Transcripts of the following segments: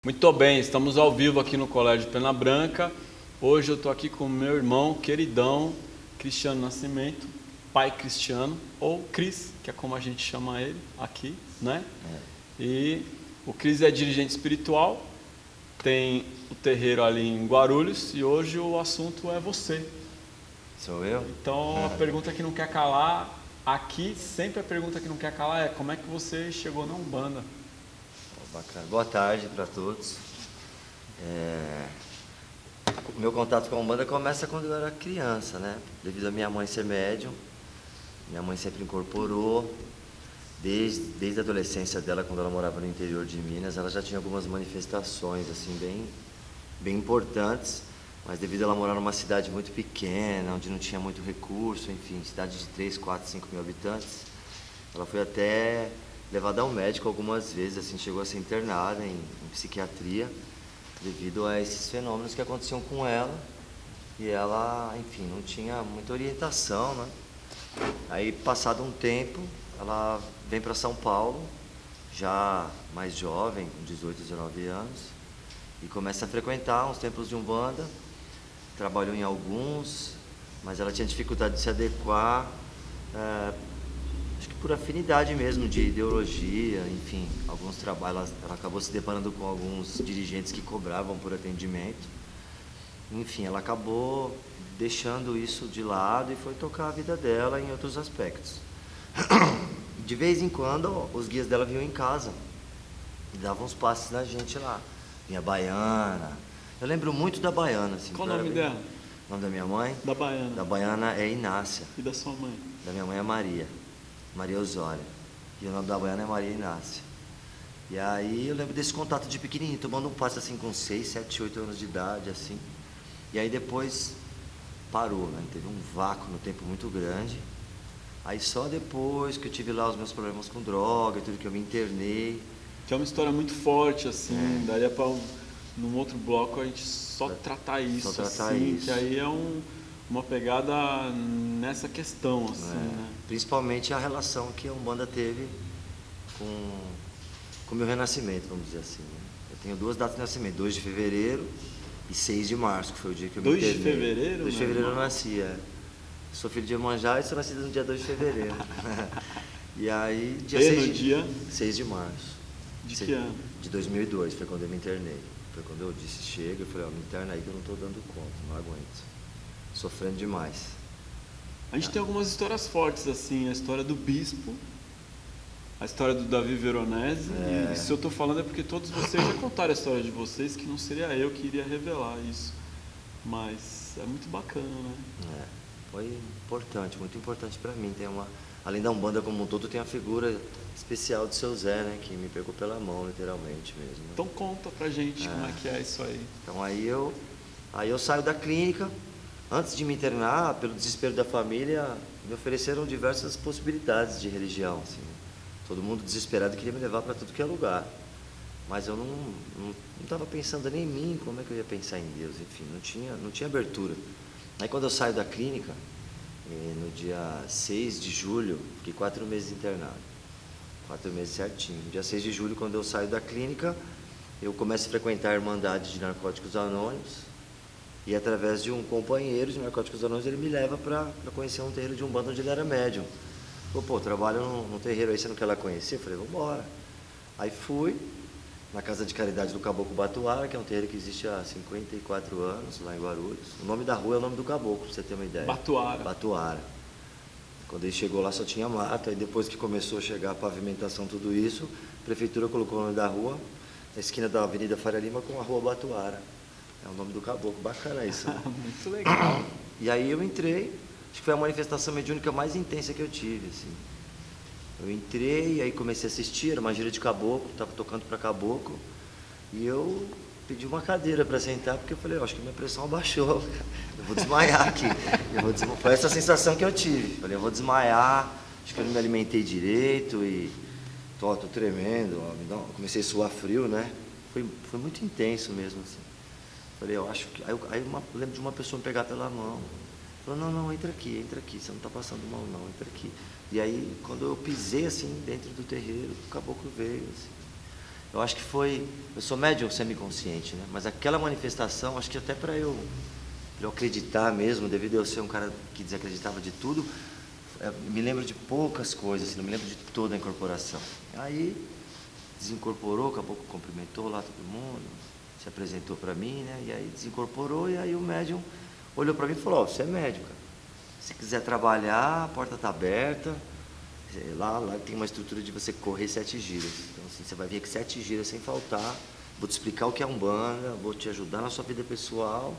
Muito bem, estamos ao vivo aqui no Colégio Pena Branca. Hoje eu estou aqui com o meu irmão queridão, Cristiano Nascimento, pai Cristiano, ou Cris, que é como a gente chama ele aqui, né? E o Cris é dirigente espiritual, tem o terreiro ali em Guarulhos e hoje o assunto é você. Sou eu? Então a pergunta que não quer calar, aqui sempre a pergunta que não quer calar é: como é que você chegou na Umbanda? Bacana. Boa tarde para todos. O meu contato com a Umbanda começa quando eu era criança, né? Devido a minha mãe ser médium, minha mãe sempre incorporou. Desde a adolescência dela, quando ela morava no interior de Minas, ela já tinha algumas manifestações assim bem importantes, mas devido a ela morar numa cidade muito pequena, onde não tinha muito recurso, enfim, cidade de 3, 4, 5 mil habitantes, ela foi até levada ao médico algumas vezes, assim, chegou a ser internada em psiquiatria, devido a esses fenômenos que aconteciam com ela, e ela, enfim, não tinha muita orientação, né? Aí, passado um tempo, ela vem para São Paulo, já mais jovem, com 18, 19 anos, e começa a frequentar uns templos de Umbanda, trabalhou em alguns, mas ela tinha dificuldade de se adequar, acho que por afinidade mesmo de ideologia, enfim, alguns trabalhos, ela acabou se deparando com alguns dirigentes que cobravam por atendimento, enfim, ela acabou deixando isso de lado e foi tocar a vida dela em outros aspectos. De vez em quando, os guias dela vinham em casa e davam uns passes na gente lá. Vinha Baiana. Eu lembro muito da Baiana. Assim, Qual o nome dela? O nome da minha mãe? Da Baiana. Da Baiana é Inácia. E da sua mãe? Da minha mãe é Maria Osória. E o nome da Baiana é Maria Inácia. E aí eu lembro desse contato de pequenininho, tomando um passe assim com 6, 7, 8 anos de idade, assim. E aí depois parou, né? Teve um vácuo no tempo muito grande. Aí só depois que eu tive lá os meus problemas com droga, tudo que eu me internei. Que é uma história muito forte, assim, daria para num outro bloco a gente só tratar isso, assim, que aí é uma pegada nessa questão, assim, né? Principalmente a relação que a Umbanda teve com o meu renascimento, vamos dizer assim, né? Eu tenho 2 datas de nascimento, 2 de fevereiro e 6 de março, que foi o dia que eu me internei. 2 de fevereiro? 2 de fevereiro eu nasci, Sou filho de Iemanjá e sou nascido no dia 2 de fevereiro. E aí, dia 6 de março. De que ano? De 2002, foi quando eu me internei. Foi quando eu disse, chega, eu falei, me interna aí que eu não estou dando conta, não aguento. Sofrendo demais. A gente tem algumas histórias fortes, assim, a história do bispo, a história do Davi Veronese, e se eu estou falando é porque todos vocês já contaram a história de vocês, que não seria eu que iria revelar isso. Mas é muito bacana, né? Foi importante, muito importante para mim. Além da Umbanda como um todo, tem a figura especial do seu Zé, né? Que me pegou pela mão, literalmente mesmo. Então conta pra gente como é que é isso aí. Então aí eu saio da clínica. Antes de me internar, pelo desespero da família, me ofereceram diversas possibilidades de religião, assim. Todo mundo desesperado queria me levar para tudo que é lugar. Mas eu não estava pensando nem em mim, como é que eu ia pensar em Deus, enfim, não tinha abertura. Aí quando eu saio da clínica, no dia 6 de julho, fiquei 4 meses internado, 4 meses certinho. No dia 6 de julho, quando eu saio da clínica, eu começo a frequentar a Irmandade de Narcóticos Anônimos, e através de um companheiro de Narcóticos Anônimos, ele me leva para conhecer um terreiro de Umbanda onde ele era médium. Falei, trabalho num terreiro aí, você não quer lá conhecer? Eu falei, vamos embora. Aí fui na Casa de Caridade do Caboclo Batuara, que é um terreiro que existe há 54 anos, lá em Guarulhos. O nome da rua é o nome do caboclo, pra você ter uma ideia. Batuara. Quando ele chegou lá só tinha mato, aí depois que começou a chegar a pavimentação, tudo isso, a prefeitura colocou o nome da rua, na esquina da Avenida Faria Lima, com a Rua Batuara. É o nome do caboclo, bacana isso. Né? Muito legal. E aí eu entrei, acho que foi a manifestação mediúnica mais intensa que eu tive, assim. Eu entrei, aí comecei a assistir, era uma gira de caboclo, estava tocando para caboclo, e eu pedi uma cadeira para sentar, porque eu falei, acho que minha pressão abaixou, eu vou desmaiar aqui. Foi essa sensação que eu tive, falei, eu vou desmaiar, acho que eu não me alimentei direito, e tô tremendo, comecei a suar frio, né? Foi muito intenso mesmo, assim. Falei, eu acho que... Aí eu lembro de uma pessoa me pegar pela mão, falou, não, entra aqui, você não está passando mal não, entra aqui. E aí, quando eu pisei assim dentro do terreiro, o caboclo veio, assim. Eu acho que foi... Eu sou médium semiconsciente, né? Mas aquela manifestação, acho que até para eu acreditar mesmo, devido a eu ser um cara que desacreditava de tudo, me lembro de poucas coisas, assim, não me lembro de toda a incorporação. Aí desincorporou, acabou que cumprimentou lá todo mundo, se apresentou para mim, né? E aí desincorporou, e aí o médium olhou para mim e falou: você é médium, cara. Se quiser trabalhar, a porta está aberta. Lá tem uma estrutura de você correr 7 giras. Então, assim, você vai vir aqui 7 giras sem faltar. Vou te explicar o que é Umbanda, vou te ajudar na sua vida pessoal.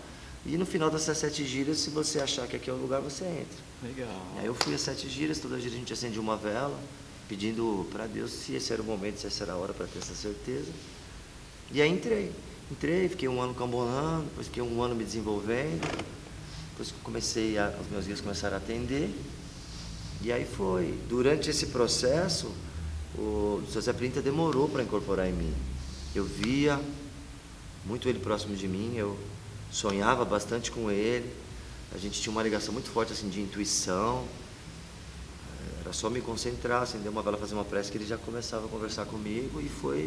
E no final dessas 7 giras, se você achar que aqui é o lugar, você entra. Legal. Aí eu fui às 7 giras, toda gira a gente acendia uma vela, pedindo para Deus se esse era o momento, se essa era a hora, para ter essa certeza. E aí entrei, fiquei um ano cambonando, depois fiquei um ano me desenvolvendo. Depois que comecei, os meus guias começaram a atender. E aí foi. Durante esse processo, o José Plinter demorou para incorporar em mim. Eu via muito ele próximo de mim, eu sonhava bastante com ele. A gente tinha uma ligação muito forte assim, de intuição. Era só me concentrar, acender uma vela, fazer uma prece, que ele já começava a conversar comigo e foi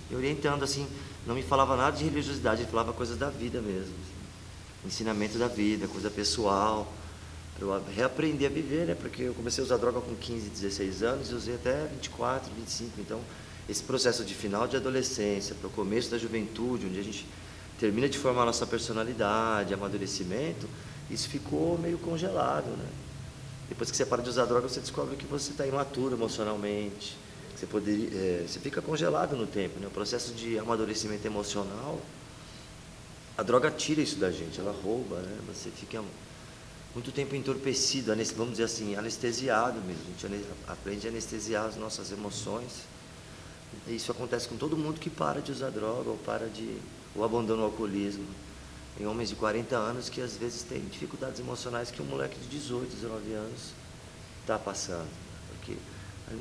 me orientando. Assim, não me falava nada de religiosidade, ele falava coisas da vida mesmo. Assim, ensinamento da vida, coisa pessoal. Para eu reaprender a viver, né? Porque eu comecei a usar droga com 15, 16 anos e usei até 24, 25. Então, esse processo de final de adolescência para o começo da juventude, onde a gente termina de formar nossa personalidade, amadurecimento, isso ficou meio congelado, né? Depois que você para de usar droga, você descobre que você está imaturo emocionalmente, que você fica congelado no tempo, né? O processo de amadurecimento emocional, a droga tira isso da gente, ela rouba, né? Você fica muito tempo entorpecido, vamos dizer assim, anestesiado mesmo. A gente aprende a anestesiar as nossas emoções. E isso acontece com todo mundo que para de usar droga ou abandona o alcoolismo. Tem homens de 40 anos que às vezes têm dificuldades emocionais que um moleque de 18, 19 anos está passando. Porque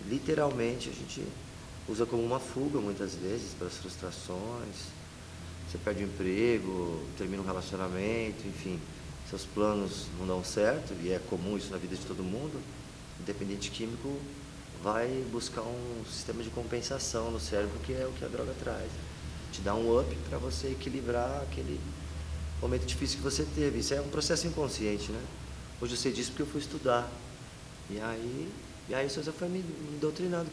literalmente a gente usa como uma fuga muitas vezes para as frustrações. Você perde o emprego, termina um relacionamento, enfim. Seus planos não dão certo, e é comum isso na vida de todo mundo. O dependente químico vai buscar um sistema de compensação no cérebro, que é o que a droga traz. Te dá um up para você equilibrar aquele momento difícil que você teve. Isso é um processo inconsciente, né? Hoje eu sei disso porque eu fui estudar. E aí o César foi me doutrinando.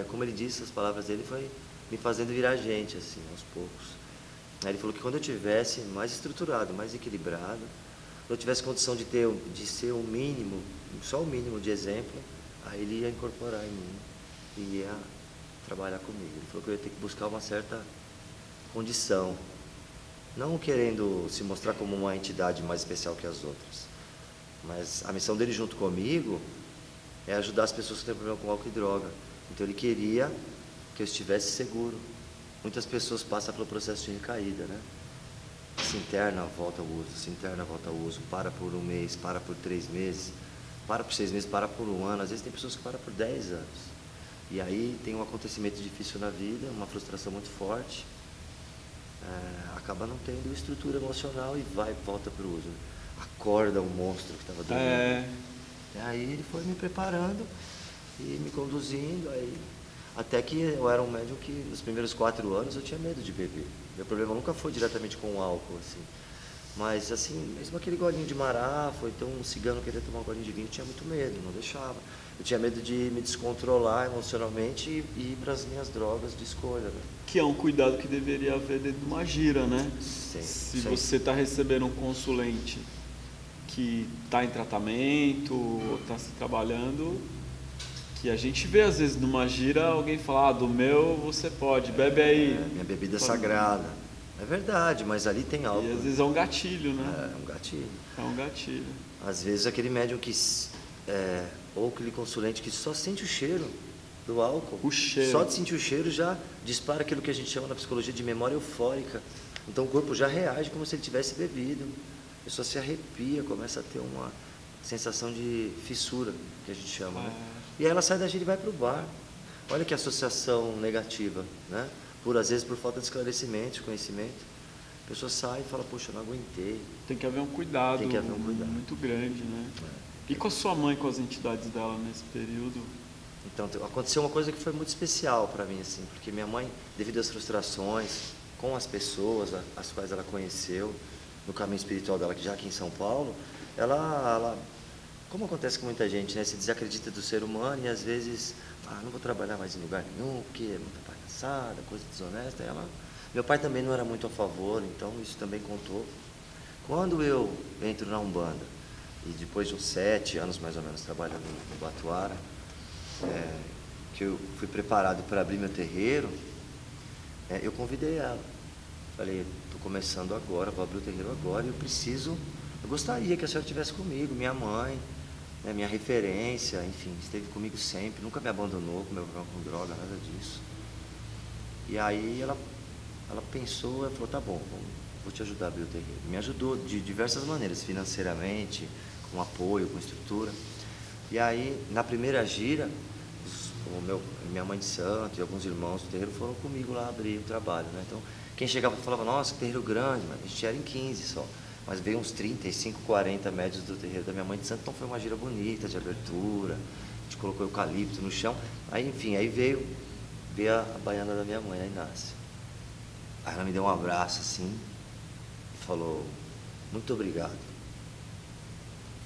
Como ele disse, as palavras dele foi me fazendo virar gente, assim, aos poucos. Aí ele falou que quando eu tivesse mais estruturado, mais equilibrado, se eu tivesse condição de ser o mínimo, só o mínimo de exemplo, aí ele ia incorporar em mim e ia trabalhar comigo. Ele falou que eu ia ter que buscar uma certa condição, não querendo se mostrar como uma entidade mais especial que as outras, mas a missão dele junto comigo é ajudar as pessoas que têm problema com álcool e droga. Então ele queria que eu estivesse seguro. Muitas pessoas passam pelo processo de recaída, né? Se interna, volta ao uso, se interna, volta ao uso, para por um mês, para por 3 meses, para por 6 meses, para por um ano. Às vezes tem pessoas que param por 10 anos. E aí tem um acontecimento difícil na vida, uma frustração muito forte, acaba não tendo estrutura emocional e volta para o uso. Acorda o monstro que estava dormindo. E aí ele foi me preparando e me conduzindo, até que eu era um médium que nos primeiros 4 anos eu tinha medo de beber. Meu problema nunca foi diretamente com o álcool, assim. Mas, assim, mesmo aquele golinho de mará, foi então um cigano querer tomar um golinho de vinho, eu tinha muito medo, não deixava. Eu tinha medo de me descontrolar emocionalmente e ir para as minhas drogas de escolha, né? Que é um cuidado que deveria haver dentro de uma gira, né? Sim, Se você está recebendo um consulente que está em tratamento ou está se trabalhando, que a gente vê às vezes numa gira alguém falar, do meu você pode, bebe aí. Minha bebida é sagrada. É verdade, mas ali tem algo. E às vezes é um gatilho, né? É um gatilho. É um gatilho. Às vezes aquele médium ou aquele consulente que só sente o cheiro do álcool. O cheiro. Só de sentir o cheiro já dispara aquilo que a gente chama na psicologia de memória eufórica. Então o corpo já reage como se ele tivesse bebido. A pessoa se arrepia, começa a ter uma sensação de fissura, que a gente chama, né? E aí ela sai da gira e vai para o bar. Olha que associação negativa, né? Às vezes por falta de esclarecimento, de conhecimento. A pessoa sai e fala, poxa, eu não aguentei. Tem que haver um cuidado, Tem que haver um cuidado muito grande, né? E com a sua mãe, com as entidades dela nesse período? Então aconteceu uma coisa que foi muito especial para mim, assim, porque minha mãe, devido às frustrações com as pessoas as quais ela conheceu no caminho espiritual dela, que já aqui em São Paulo, ela como acontece com muita gente, né, se desacredita do ser humano e às vezes, não vou trabalhar mais em lugar nenhum, porque é muita palhaçada, coisa desonesta. Meu pai também não era muito a favor, então isso também contou. Quando eu entro na Umbanda, e depois de uns 7 anos mais ou menos trabalhando no Batuara, que eu fui preparado para abrir meu terreiro, eu convidei ela. Falei, estou começando agora, vou abrir o terreiro agora e eu gostaria que a senhora estivesse comigo, minha mãe, né, minha referência, enfim, esteve comigo sempre, nunca me abandonou com droga, nada disso. E aí ela pensou, ela falou, tá bom, vou te ajudar a abrir o terreiro. Me ajudou de diversas maneiras, financeiramente, com apoio, com estrutura. E aí, na primeira gira, minha mãe de santo e alguns irmãos do terreiro foram comigo lá abrir o trabalho, né? Então, quem chegava falava, nossa, que terreiro grande, mas a gente era em 15 só. Mas veio uns 35, 40 médios do terreiro da minha mãe de santo, então foi uma gira bonita, de abertura, a gente colocou eucalipto no chão. Aí, enfim, aí veio a baiana da minha mãe, a Inácia. Aí ela me deu um abraço assim e falou, muito obrigado.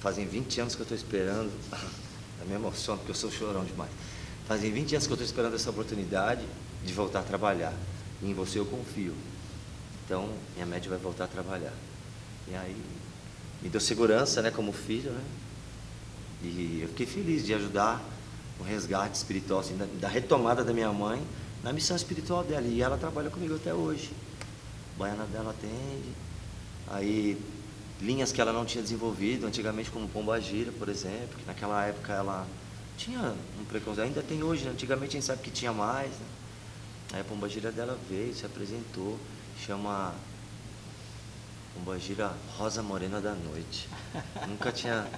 Fazem 20 anos que eu estou esperando, eu me emociono porque eu sou chorão demais. Fazem 20 anos que eu estou esperando essa oportunidade de voltar a trabalhar. E em você eu confio. Então, minha média vai voltar a trabalhar. E aí, me deu segurança, né, como filho, né? E eu fiquei feliz de ajudar no resgate espiritual, assim, da retomada da minha mãe na missão espiritual dela. E ela trabalha comigo até hoje. A baiana dela atende. Aí, linhas que ela não tinha desenvolvido, antigamente como Pombagira, por exemplo, que naquela época ela tinha um preconceito, ainda tem hoje, né? Antigamente a gente sabe que tinha mais, né? Aí a Pombagira dela veio, se apresentou, chama Pombagira Rosa Morena da Noite. Nunca tinha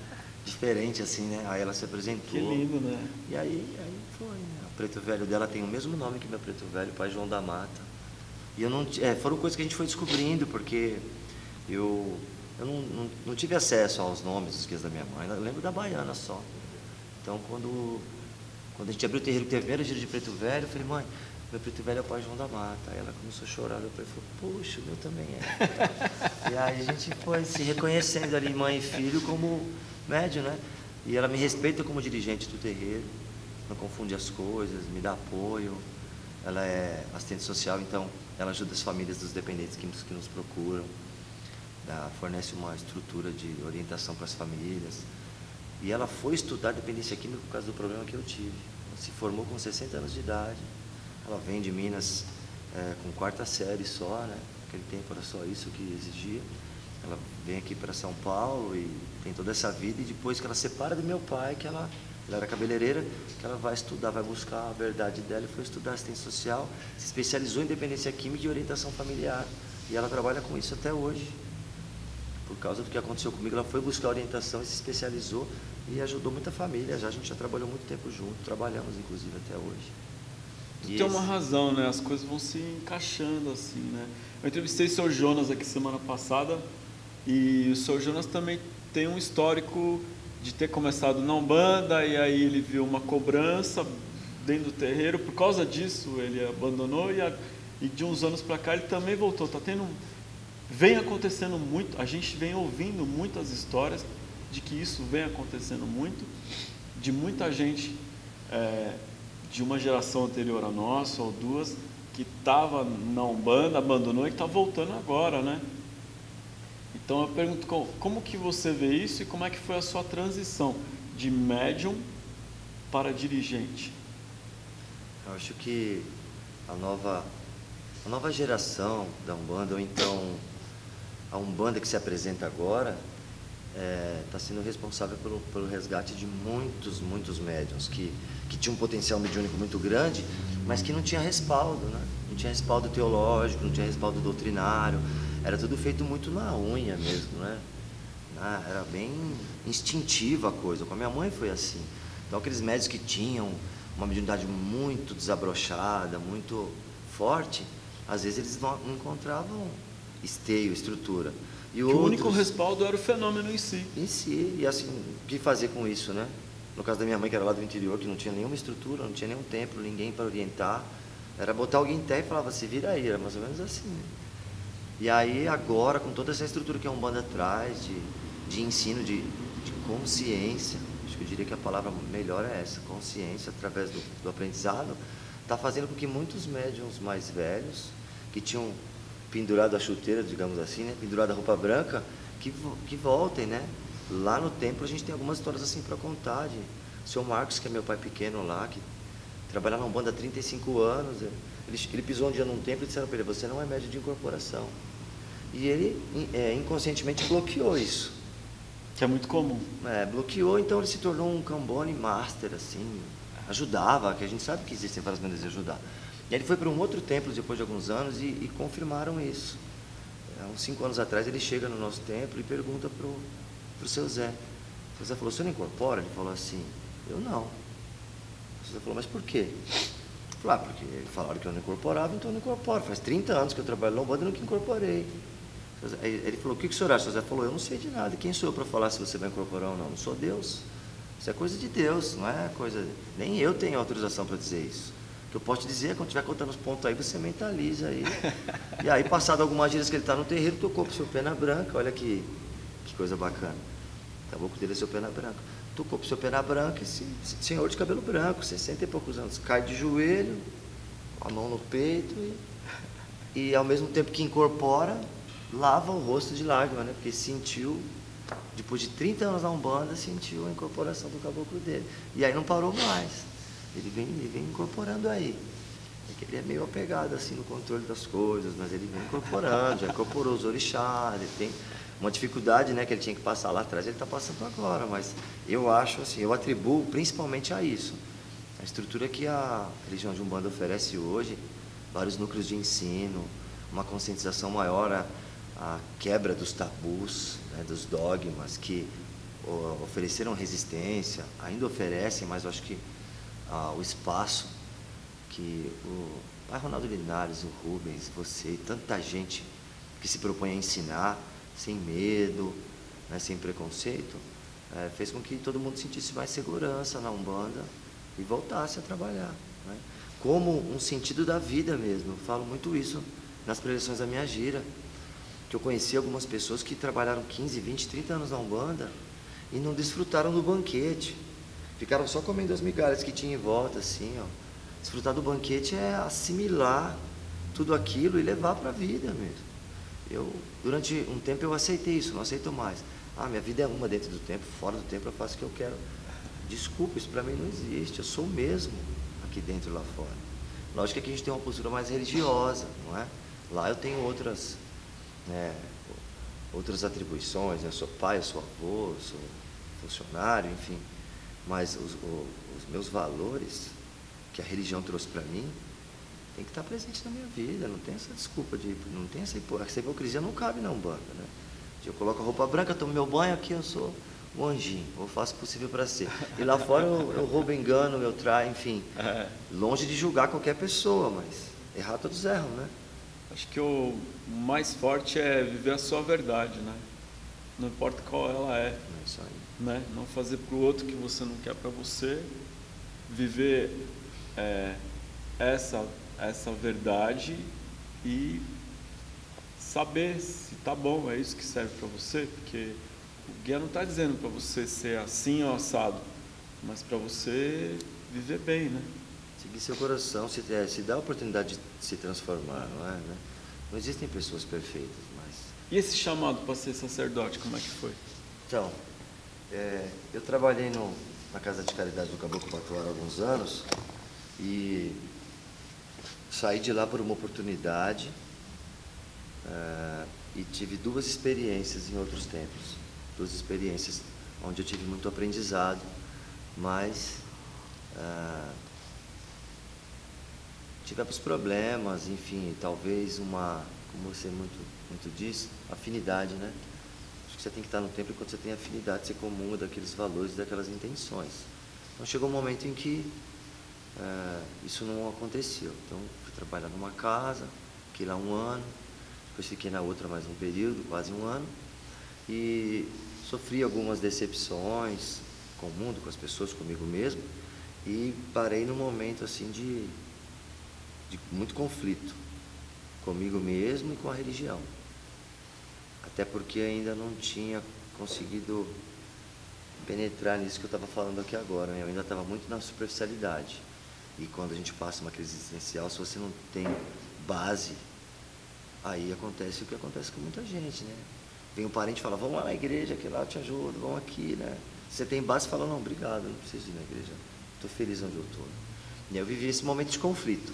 diferente assim, né? Aí ela se apresentou. Que lindo, né? E aí foi, né? O preto velho dela tem o mesmo nome que meu preto velho, Pai João da Mata. E eu não, foram coisas que a gente foi descobrindo, porque eu não tive acesso aos nomes dos guias da minha mãe, eu lembro da baiana só. Então, quando a gente abriu o terreiro, que teve a primeira gira de preto velho, eu falei, mãe, meu preto velho é o Pai João da Mata. Aí ela começou a chorar, eu falei, puxa, o meu também é. E aí a gente foi se reconhecendo ali, mãe e filho, como médium, né? E ela me respeita como dirigente do terreiro, não confunde as coisas, me dá apoio. Ela é assistente social, então ela ajuda as famílias dos dependentes que nos procuram. Fornece uma estrutura de orientação para as famílias. E ela foi estudar dependência química por causa do problema que eu tive. Ela se formou com 60 anos de idade. Ela vem de Minas com 4ª série só, né? Naquele tempo era só isso que exigia. Ela vem aqui para São Paulo e tem toda essa vida. E depois que ela separa do meu pai, que ela era cabeleireira, que ela vai estudar, vai buscar a verdade dela e foi estudar assistência social. Se especializou em dependência química e orientação familiar. E ela trabalha com isso até hoje. Por causa do que aconteceu comigo, ela foi buscar orientação e se especializou e ajudou muita família. A gente já trabalhou muito tempo junto, trabalhamos inclusive até hoje. Tem uma razão, né? As coisas vão se encaixando assim, né? Eu entrevistei o Sr. Jonas aqui semana passada e o Sr. Jonas também tem um histórico de ter começado na Umbanda e aí ele viu uma cobrança dentro do terreiro. Por causa disso ele abandonou e de uns anos para cá ele também voltou. Vem acontecendo muito, a gente vem ouvindo muitas histórias de que isso vem acontecendo muito, de muita gente de uma geração anterior a nossa ou duas que estava na Umbanda, abandonou e está voltando agora, né? Então eu pergunto como que você vê isso e como é que foi a sua transição de médium para dirigente? Eu acho que a nova geração da Umbanda, ou então a Umbanda que se apresenta agora, está sendo responsável pelo resgate de muitos médiuns que tinham um potencial mediúnico muito grande, mas que não tinha respaldo, né? Não tinha respaldo teológico, não tinha respaldo doutrinário, era tudo feito muito na unha mesmo, né? Era bem instintiva a coisa. Com a minha mãe foi assim. Então aqueles médios que tinham uma mediunidade muito desabrochada, muito forte, às vezes eles não encontravam esteio, estrutura. E o único respaldo era o fenômeno em si. E assim, o que fazer com isso, né? No caso da minha mãe, que era lá do interior, que não tinha nenhuma estrutura, não tinha nenhum templo, ninguém para orientar. Era botar alguém em terra e falava, se vira aí, era mais ou menos assim. Né? E aí agora, com toda essa estrutura que a Umbanda traz, de ensino, de consciência, acho que eu diria que a palavra melhor é essa, consciência, através do aprendizado, está fazendo com que muitos médiuns mais velhos, que tinham pendurado a chuteira, digamos assim, né, pendurado a roupa branca, que voltem, né? Lá no templo a gente tem algumas histórias assim para contar, de o seu Marcos, que é meu pai pequeno lá, que trabalha na Umbanda há 35 anos, ele pisou um dia num templo e disseram para ele, você não é médium de incorporação. E ele inconscientemente bloqueou isso. Que é muito comum. Bloqueou, então ele se tornou um Cambone Master, assim, ajudava, que a gente sabe que existem várias maneiras de ajudar. E ele foi para um outro templo depois de alguns anos e confirmaram isso. Há uns 5 anos atrás ele chega no nosso templo e pergunta para o seu Zé. O Zé falou, você não incorpora? Ele falou assim, eu não. O Zé falou, mas por quê? Ele falou, porque falaram que eu não incorporava, então eu não incorporo. Faz 30 anos que eu trabalho na Umbanda e nunca incorporei. Ele falou, o que o senhor acha? O Zé falou, eu não sei de nada. Quem sou eu para falar se você vai incorporar ou não? Não sou Deus. Isso é coisa de Deus, não é coisa... Nem eu tenho autorização para dizer isso. O que eu posso te dizer é, quando estiver contando os pontos aí, você mentaliza aí. E aí, passado algumas dias que ele está no terreiro, tocou para o seu Pena Branca. Olha que coisa bacana. O caboclo dele é seu Pena Branca. Tocou para o seu Pena Branca, esse senhor de cabelo branco, 60 e poucos anos, cai de joelho, com a mão no peito e ao mesmo tempo que incorpora, lava o rosto de lágrima, né? Porque sentiu, depois de 30 anos na Umbanda, sentiu a incorporação do caboclo dele. E aí não parou mais. Ele vem incorporando aí. É que ele é meio apegado assim no controle das coisas, mas ele vem incorporando, já incorporou os orixás, ele tem uma dificuldade, né, que ele tinha que passar lá atrás, ele está passando agora, mas eu acho assim, eu atribuo principalmente a isso. A estrutura que a religião de Umbanda oferece hoje, vários núcleos de ensino, uma conscientização maior, a quebra dos tabus, né, dos dogmas que ofereceram resistência, ainda oferecem, mas eu acho que o espaço que o pai Ronaldo Linares, o Rubens, você e tanta gente que se propõe a ensinar sem medo, né, sem preconceito, fez com que todo mundo sentisse mais segurança na Umbanda e voltasse a trabalhar, né, como um sentido da vida mesmo. Eu falo muito isso nas preleções da minha gira, que eu conheci algumas pessoas que trabalharam 15, 20, 30 anos na Umbanda e não desfrutaram do banquete, ficaram só comendo as migalhas que tinha em volta, assim, ó. Desfrutar do banquete é assimilar tudo aquilo e levar para a vida mesmo. Durante um tempo eu aceitei isso, não aceito mais. Minha vida é uma dentro do tempo, fora do tempo eu faço o que eu quero. Desculpa, isso para mim não existe, eu sou o mesmo aqui dentro e lá fora. Lógico que aqui a gente tem uma postura mais religiosa, não é? Lá eu tenho outras atribuições, eu sou pai, eu sou avô, eu sou funcionário, enfim. Mas os meus valores que a religião trouxe para mim tem que estar presente na minha vida, não tem essa desculpa, não tem essa hipocrisia, não cabe na Umbanda, né? Eu coloco a roupa branca, tomo meu banho, aqui eu sou um anjinho, eu faço o possível para ser. E lá fora eu roubo, engano, eu traio, enfim. Longe de julgar qualquer pessoa, mas errar todos erram, né? Acho que o mais forte é viver a sua verdade, né? Não importa qual ela é. É isso aí. Né? Não fazer para o outro o que você não quer para você. Viver essa verdade e saber se tá bom, é isso que serve para você, porque o guia não está dizendo para você ser assim ou assado, mas para você viver bem, né? Seguir seu coração, se dá a oportunidade de se transformar, não é? Né? Não existem pessoas perfeitas, mas... E esse chamado para ser sacerdote, como é que foi? Então, eu trabalhei na Casa de Caridade do Caboclo Patuara há alguns anos e saí de lá por uma oportunidade e tive 2 experiências em outros templos. 2 experiências onde eu tive muito aprendizado, mas tivemos problemas, enfim, talvez como você muito diz, afinidade, né? Acho que você tem que estar no templo enquanto você tem afinidade, você comunga daqueles valores, daquelas intenções. Então chegou um momento em que isso não aconteceu. Então fui trabalhar numa casa, fiquei lá 1 ano, depois fiquei na outra mais um período, quase 1 ano, e sofri algumas decepções, com o mundo, com as pessoas, comigo mesmo, e parei num momento assim de muito conflito comigo mesmo e com a religião. Até porque ainda não tinha conseguido penetrar nisso que eu estava falando aqui agora, né? Eu ainda estava muito na superficialidade. E quando a gente passa uma crise existencial, se você não tem base, aí acontece o que acontece com muita gente, né? Vem um parente e fala, vamos lá na igreja, que lá eu te ajudo, vamos aqui, né? Você tem base e fala, não, obrigado, não preciso ir na igreja, estou feliz onde eu estou. E eu vivi esse momento de conflito.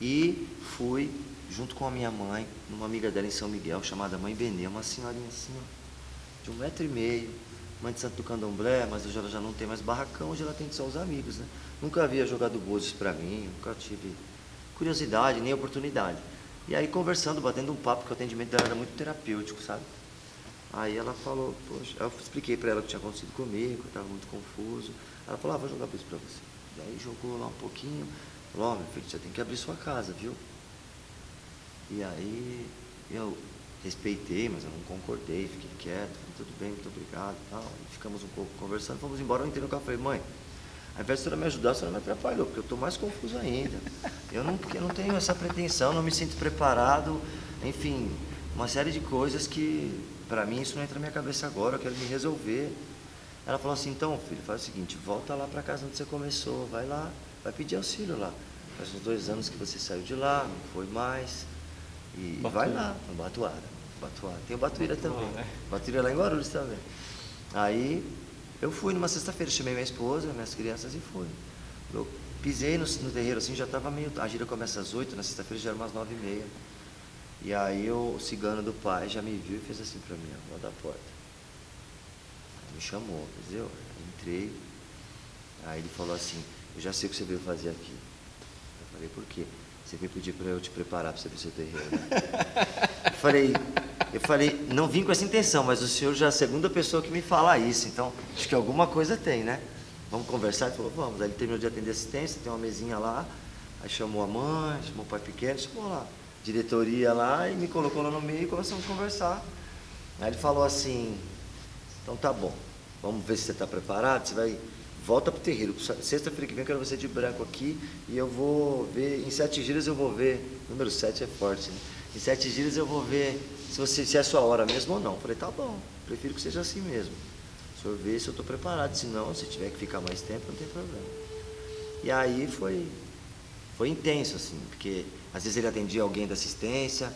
E fui, junto com a minha mãe, numa amiga dela em São Miguel, chamada Mãe Benê, uma senhorinha assim, ó, de 1,5 m, mãe de Santo do Candomblé, mas hoje ela já não tem mais barracão, hoje ela atende só os amigos, né? Nunca havia jogado búzios para mim, nunca tive curiosidade, nem oportunidade. E aí conversando, batendo um papo, porque o atendimento dela era muito terapêutico, sabe? Aí ela falou, poxa, eu expliquei para ela o que tinha acontecido comigo, eu estava muito confuso. Ela falou, vou jogar búzios para você. E aí jogou lá um pouquinho, falou, meu filho, você tem que abrir sua casa, viu? E aí eu respeitei, mas eu não concordei, fiquei quieto, falei, tudo bem, muito obrigado e tal. E ficamos um pouco conversando, fomos embora, eu entrei no carro, falei, mãe, ao invés de a senhora me ajudar, a senhora me atrapalhou, porque eu estou mais confuso ainda. Porque eu não tenho essa pretensão, não me sinto preparado, enfim, uma série de coisas que, para mim, isso não entra na minha cabeça agora, eu quero me resolver. Ela falou assim, então, filho, faz o seguinte, volta lá para casa onde você começou, vai lá, vai pedir auxílio lá. Faz uns 2 anos que você saiu de lá, não foi mais, e vai lá, no Batuara. Tem o Batuíra também, Batuíra lá em Guarulhos também. Aí eu fui numa sexta-feira, chamei minha esposa, minhas crianças e fui. Eu pisei no terreiro assim, já estava meio... A gira começa às 8, na sexta-feira já era umas 9h30. E aí o cigano do pai já me viu e fez assim para mim, ó, lá da porta. Aí me chamou, entendeu? Entrei, aí ele falou assim, eu já sei o que você veio fazer aqui. Eu falei, por quê? Você veio pedir para eu te preparar para você vir pro seu terreiro, né? Eu falei, não vim com essa intenção, mas o senhor já é a segunda pessoa que me fala isso, então acho que alguma coisa tem, né? Vamos conversar? Ele falou, vamos. Aí ele terminou de atender assistência, tem uma mesinha lá, aí chamou a mãe, chamou o pai pequeno, chamou lá, diretoria lá, e me colocou lá no meio e começamos a conversar. Aí ele falou assim, então tá bom, vamos ver se você está preparado, você vai... Volta pro terreiro, sexta-feira que vem eu quero você de branco aqui, e eu vou ver, em 7 giras eu vou ver, número 7 é forte, né? Em 7 giras eu vou ver se é a sua hora mesmo ou não. Eu falei, tá bom, prefiro que seja assim mesmo. O senhor vê se eu estou preparado, se não, se tiver que ficar mais tempo, não tem problema. E aí foi intenso, assim, porque às vezes ele atendia alguém da assistência,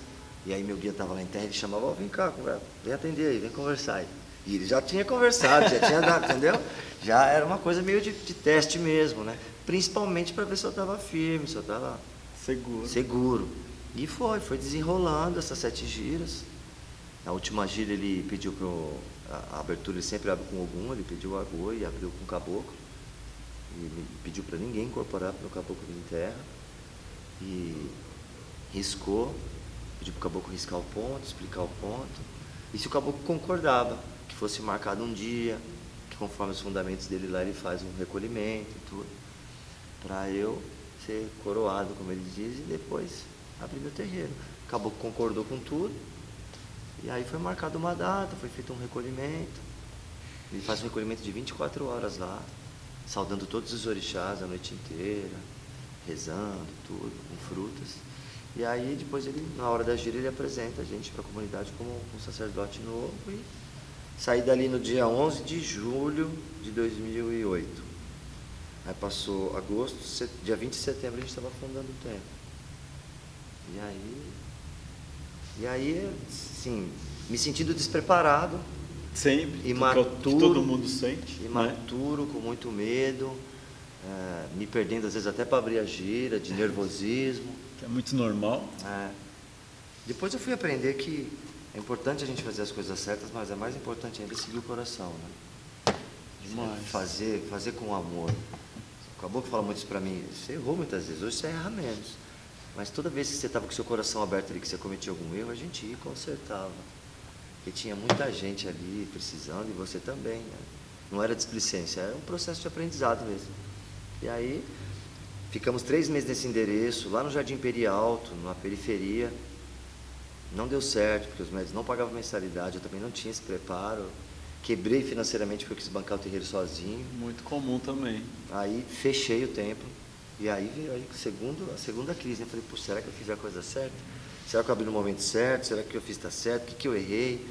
e aí meu guia estava lá em terra, ele chamava, ó, vem cá, vem atender aí, vem conversar aí. E ele já tinha conversado, já tinha dado, entendeu? Já era uma coisa meio de teste mesmo, né? Principalmente para ver se eu estava firme, se eu estava seguro. E foi desenrolando essas 7 giras. Na última gira ele pediu a abertura, ele sempre abre com Ogum, ele pediu o agô e abriu com caboclo. E ele pediu para ninguém incorporar para o caboclo em terra. E riscou, pediu para o caboclo riscar o ponto, explicar o ponto. E se o caboclo concordava, que fosse marcado um dia, que conforme os fundamentos dele lá ele faz um recolhimento e tudo, para eu ser coroado, como ele diz, e depois abrir meu terreiro. O caboclo concordou com tudo, e aí foi marcada uma data, foi feito um recolhimento. Ele faz um recolhimento de 24 horas lá, saudando todos os orixás a noite inteira, rezando, tudo, com frutas. E aí depois ele, na hora da gira, ele apresenta a gente para a comunidade como um sacerdote novo, e saí dali no dia 11 de julho de 2008. Aí passou agosto, dia 20 de setembro a gente estava fundando o templo. E aí, sim, me sentindo despreparado. Sempre, imaturo, que todo mundo sente. Imaturo, né? Com muito medo, me perdendo às vezes até para abrir a gira, de nervosismo. Que é muito normal. Depois eu fui aprender que é importante a gente fazer as coisas certas, mas é mais importante ainda seguir o coração, né? Fazer com amor. O caboclo fala muito isso para mim, você errou muitas vezes, hoje você erra menos. Mas toda vez que você estava com o seu coração aberto ali, que você cometia algum erro, a gente ia e consertava. Porque tinha muita gente ali precisando, e você também, né? Não era displicência, era um processo de aprendizado mesmo. E aí, ficamos 3 meses nesse endereço, lá no Jardim Peri Alto, numa periferia. Não deu certo, porque os médicos não pagavam mensalidade, eu também não tinha esse preparo. quebrei financeiramente porque eu quis bancar o terreiro sozinho. Muito comum também. Aí fechei o templo. E aí veio a segunda crise, né? Falei, pô, será que eu fiz a coisa certa? Será que eu abri no momento certo? Será que eu fiz tá certo? O que eu errei?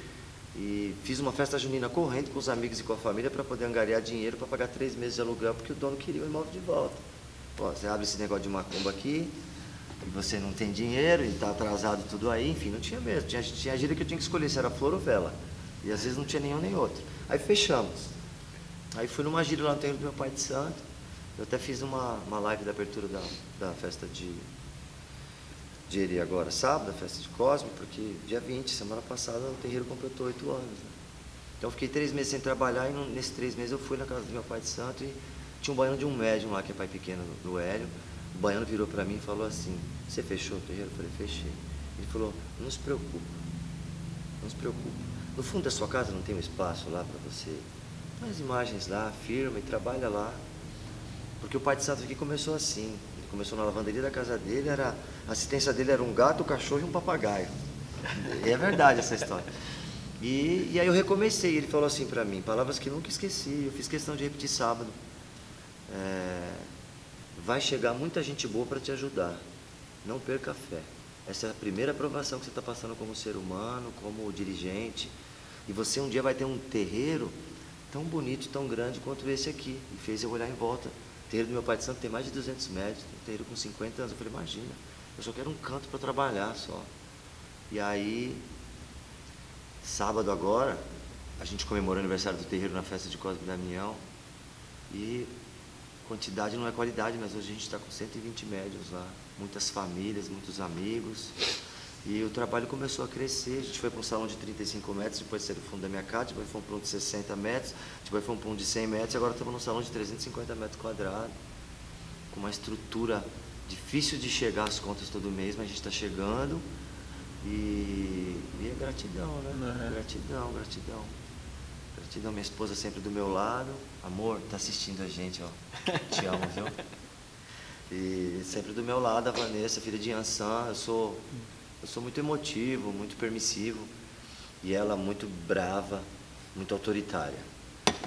E fiz uma festa junina correndo com os amigos e com a família para poder angariar dinheiro para pagar 3 meses de aluguel, porque o dono queria o imóvel de volta. Pô, você abre esse negócio de macumba aqui, e você não tem dinheiro, e está atrasado tudo aí, enfim, não tinha mesmo. Tinha a gíria que eu tinha que escolher, se era flor ou vela. E às vezes não tinha nenhum nem outro. Aí fechamos. Aí fui numa gíria lá no terreiro do meu pai de santo. Eu até fiz uma live da abertura da festa de Eri agora, sábado, a festa de Cosme, porque dia 20, semana passada, o terreiro completou 8 anos. Né? Então eu fiquei 3 meses sem trabalhar, e nesses 3 meses eu fui na casa do meu pai de santo e tinha um baiano de um médium lá, que é pai pequeno do Hélio. O baiano virou para mim e falou assim, você fechou o terreiro? Eu falei, fechei. Ele falou, não se preocupa, não se preocupa. No fundo da sua casa não tem um espaço lá para você? Põe as imagens lá, firma e trabalha lá. Porque o pai de santo aqui começou assim, ele começou na lavanderia da casa dele, a assistência dele era um gato, um cachorro e um papagaio. E é verdade essa história. E aí eu recomecei, ele falou assim para mim, palavras que nunca esqueci, eu fiz questão de repetir sábado. Vai chegar muita gente boa para te ajudar, não perca a fé. Essa é a primeira aprovação que você está passando como ser humano, como dirigente. E você um dia vai ter um terreiro tão bonito, tão grande quanto esse aqui. E fez eu olhar em volta. O terreiro do meu pai de santo tem mais de 200 metros, tem um terreiro com 50 anos. Eu falei, imagina, eu só quero um canto para trabalhar só. E aí, sábado agora, a gente comemorou o aniversário do terreiro na festa de Cosme e Damião. E quantidade não é qualidade, mas hoje a gente está com 120 médiuns lá. Muitas famílias, muitos amigos. E o trabalho começou a crescer. A gente foi para um salão de 35 metros, depois saiu do fundo da minha casa, depois fomos para um de 60 metros, depois fomos para um de 100 metros, e agora estamos num salão de 350 metros quadrados, com uma estrutura difícil de chegar às contas todo mês, mas a gente está chegando. E é gratidão, né? Gratidão, gratidão. Gratidão, minha esposa sempre do meu lado. Amor, tá assistindo a gente, ó. Te amo, viu? E sempre do meu lado a Vanessa, filha de Yansan. Eu sou muito emotivo, muito permissivo, e ela muito brava, muito autoritária.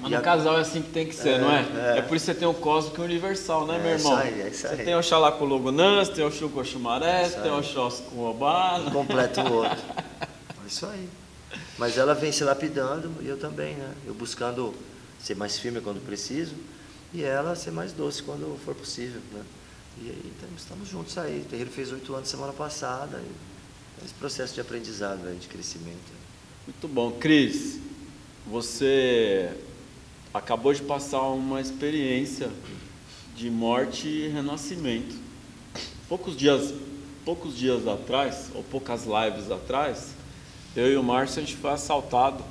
Mas no casal é assim que tem que ser, não é? É por isso que você tem o cósmico e o universal, né, meu irmão? É isso aí. Você tem o Oxalá com o Logunãs, tem o Oxum com o Xumaré, tem o Oxós com o Obá. Um completa o outro. É isso aí. Mas ela vem se lapidando, e eu também, né? Eu buscando ser mais firme quando preciso, e ela ser mais doce quando for possível, né? E aí estamos juntos aí. O terreiro fez 8 anos semana passada, esse processo de aprendizado, de crescimento. Muito bom. Cris, você acabou de passar uma experiência de morte e renascimento. Poucos dias atrás, ou poucas lives atrás, eu e o Márcio, a gente foi assaltado,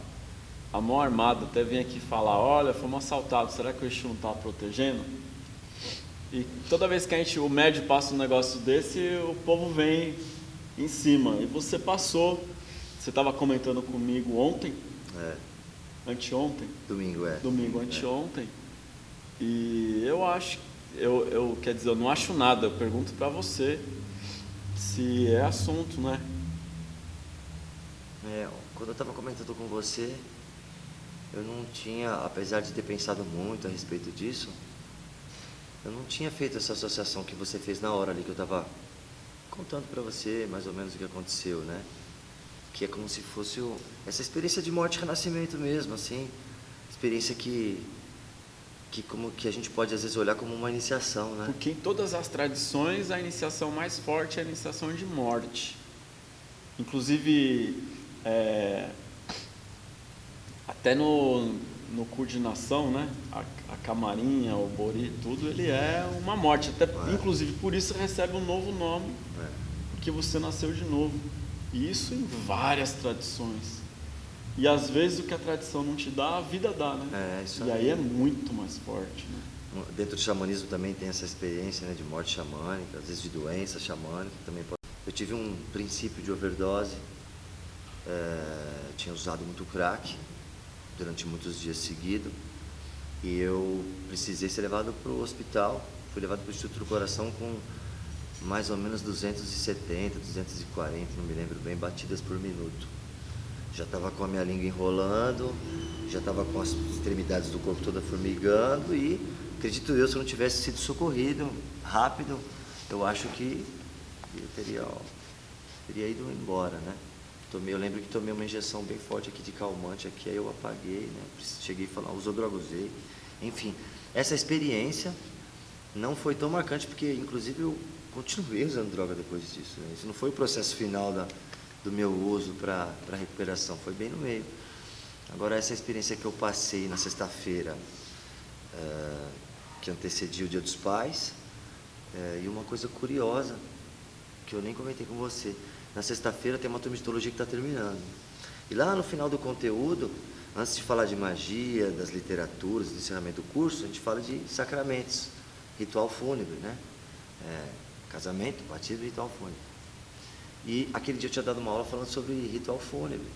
a mão armada, até vim aqui falar, olha, fomos assaltados, será que o Exu não está protegendo? E toda vez que o médium passa um negócio desse, o povo vem em cima. E você passou, você estava comentando comigo ontem, anteontem? Domingo, anteontem. E eu acho, quer dizer, eu não acho nada, eu pergunto para você se é assunto, né? Quando eu estava comentando com você, eu não tinha, apesar de ter pensado muito a respeito disso, eu não tinha feito essa associação que você fez na hora ali, que eu estava contando para você mais ou menos o que aconteceu, né? Que é como se fosse essa experiência de morte e renascimento mesmo, assim, experiência que a gente pode às vezes olhar como uma iniciação, né? Porque em todas as tradições a iniciação mais forte é a iniciação de morte. Inclusive, até no coordenação, né? A camarinha, o bori, tudo, ele é uma morte. Até, inclusive, por isso recebe um novo nome, porque você nasceu de novo. E isso em várias tradições. E às vezes o que a tradição não te dá, a vida dá, né? Isso e aí é muito mais forte, né? Dentro do xamanismo também tem essa experiência, né, de morte xamânica, às vezes de doença xamânica também. Eu tive um princípio de overdose, tinha usado muito crack durante muitos dias seguidos, e eu precisei ser levado para o hospital. Fui levado para o Instituto do Coração com mais ou menos 270, 240, não me lembro bem, batidas por minuto. Já estava com a minha língua enrolando, já estava com as extremidades do corpo toda formigando e, acredito eu, se eu não tivesse sido socorrido rápido, eu acho que eu teria ido embora, né? Eu lembro que tomei uma injeção bem forte aqui de calmante, aqui, aí eu apaguei, né? Cheguei a falar, usou droga, usei. Enfim, essa experiência não foi tão marcante, porque inclusive eu continuei usando droga depois disso, né? Isso não foi o processo final do meu uso para recuperação, foi bem no meio. Agora, essa experiência que eu passei na sexta-feira, que antecedia o Dia dos Pais, e uma coisa curiosa, que eu nem comentei com você, na sexta-feira tem uma turma de teologia que está terminando. E lá no final do conteúdo, antes de falar de magia, das literaturas, do encerramento do curso, a gente fala de sacramentos, ritual fúnebre, né? Casamento, batismo e ritual fúnebre. E aquele dia eu tinha dado uma aula falando sobre ritual fúnebre,